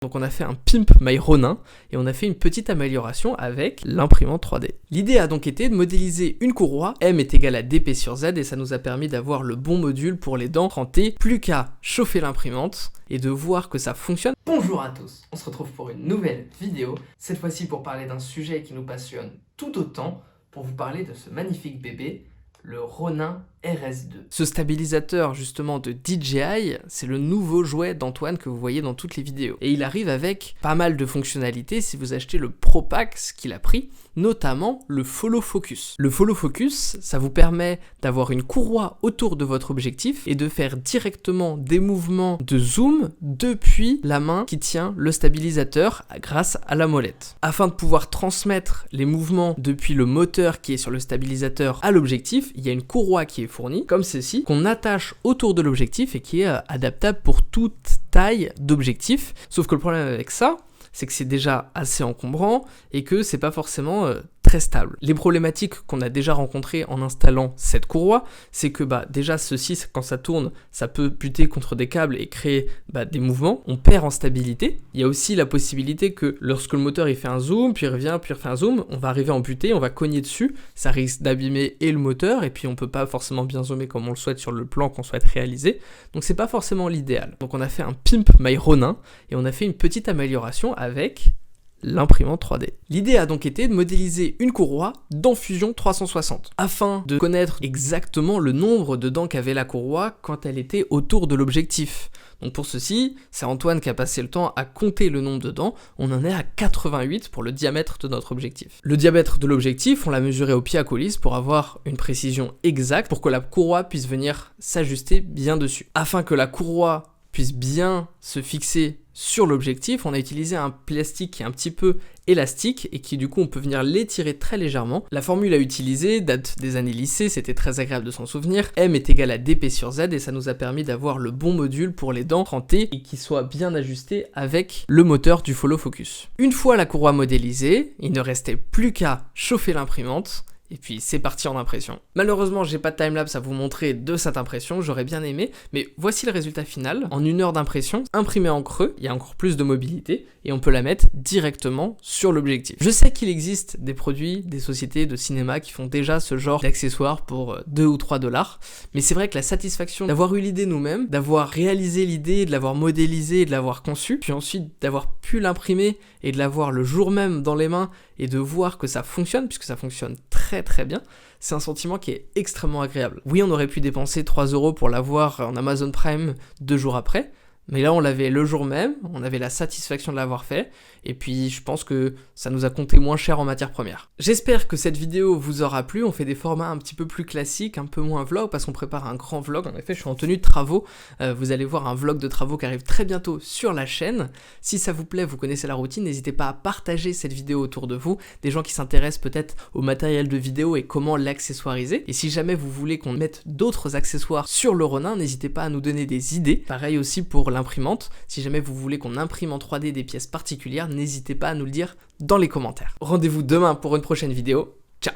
Donc on a fait un Pimp My Ronin et on a fait une petite amélioration avec l'imprimante 3D. L'idée a donc été de modéliser une courroie, M est égal à dp sur Z, et ça nous a permis d'avoir le bon module pour les dents trempées, plus qu'à chauffer l'imprimante et de voir que ça fonctionne. Bonjour à tous, on se retrouve pour une nouvelle vidéo, cette fois-ci pour parler d'un sujet qui nous passionne tout autant, pour vous parler de ce magnifique bébé, le Ronin RS2. Ce stabilisateur justement de DJI, c'est le nouveau jouet d'Antoine que vous voyez dans toutes les vidéos. Et il arrive avec pas mal de fonctionnalités si vous achetez le Pro Pack, ce qu'il a pris, notamment le Follow Focus. Le Follow Focus, ça vous permet d'avoir une courroie autour de votre objectif et de faire directement des mouvements de zoom depuis la main qui tient le stabilisateur grâce à la molette. Afin de pouvoir transmettre les mouvements depuis le moteur qui est sur le stabilisateur à l'objectif, il y a une courroie qui est fournie, comme ceci, qu'on attache autour de l'objectif et qui est adaptable pour toute taille d'objectif. Sauf que le problème avec ça, c'est que c'est déjà assez encombrant et que c'est pas forcément très stable. Les problématiques qu'on a déjà rencontrées en installant cette courroie, c'est que déjà ceci, quand ça tourne, ça peut buter contre des câbles et créer des mouvements. On perd en stabilité. Il y a aussi la possibilité que lorsque le moteur il fait un zoom, puis il revient, puis il refait un zoom, on va arriver en butée, on va cogner dessus, ça risque d'abîmer et le moteur, et puis on peut pas forcément bien zoomer comme on le souhaite sur le plan qu'on souhaite réaliser. Donc c'est pas forcément l'idéal. Donc on a fait un Pimp My Ronin et on a fait une petite amélioration avec l'imprimante 3D. L'idée a donc été de modéliser une courroie dans Fusion 360 afin de connaître exactement le nombre de dents qu'avait la courroie quand elle était autour de l'objectif. Donc pour ceci, c'est Antoine qui a passé le temps à compter le nombre de dents. On en est à 88 pour le diamètre de notre objectif. Le diamètre de l'objectif, on l'a mesuré au pied à coulisse pour avoir une précision exacte pour que la courroie puisse venir s'ajuster bien dessus. Afin que la courroie puisse bien se fixer sur l'objectif, on a utilisé un plastique qui est un petit peu élastique et qui du coup on peut venir l'étirer très légèrement. La formule à utiliser date des années lycée, c'était très agréable de s'en souvenir. M est égal à dp sur Z et ça nous a permis d'avoir le bon module pour les dents trempées et qui soit bien ajusté avec le moteur du Follow Focus. Une fois la courroie modélisée, il ne restait plus qu'à chauffer l'imprimante. Et puis c'est parti en impression. Malheureusement, j'ai pas de timelapse à vous montrer de cette impression, j'aurais bien aimé, mais voici le résultat final. En 1 heure d'impression, imprimée en creux, il y a encore plus de mobilité, et on peut la mettre directement sur l'objectif. Je sais qu'il existe des produits, des sociétés de cinéma qui font déjà ce genre d'accessoires pour 2 ou 3 dollars, mais c'est vrai que la satisfaction d'avoir eu l'idée nous-mêmes, d'avoir réalisé l'idée, de l'avoir modélisé et de l'avoir conçu, puis ensuite d'avoir pu l'imprimer et de l'avoir le jour même dans les mains et de voir que ça fonctionne, puisque ça fonctionne très bien, c'est un sentiment qui est extrêmement agréable. Oui, on aurait pu dépenser 3 € pour l'avoir en Amazon Prime 2 jours après, mais là on l'avait le jour même, on avait la satisfaction de l'avoir fait, et puis je pense que ça nous a coûté moins cher en matières premières. J'espère que cette vidéo vous aura plu, on fait des formats un petit peu plus classiques, un peu moins vlog, parce qu'on prépare un grand vlog. En effet, je suis en tenue de travaux, vous allez voir un vlog de travaux qui arrive très bientôt sur la chaîne. Si ça vous plaît, vous connaissez la routine, n'hésitez pas à partager cette vidéo autour de vous, des gens qui s'intéressent peut-être au matériel de vidéo et comment l'accessoiriser. Et si jamais vous voulez qu'on mette d'autres accessoires sur le Ronin, n'hésitez pas à nous donner des idées. Pareil aussi pour l'imprimante, si jamais vous voulez qu'on imprime en 3D des pièces particulières, n'hésitez pas à nous le dire dans les commentaires. Rendez-vous demain pour une prochaine vidéo. Ciao!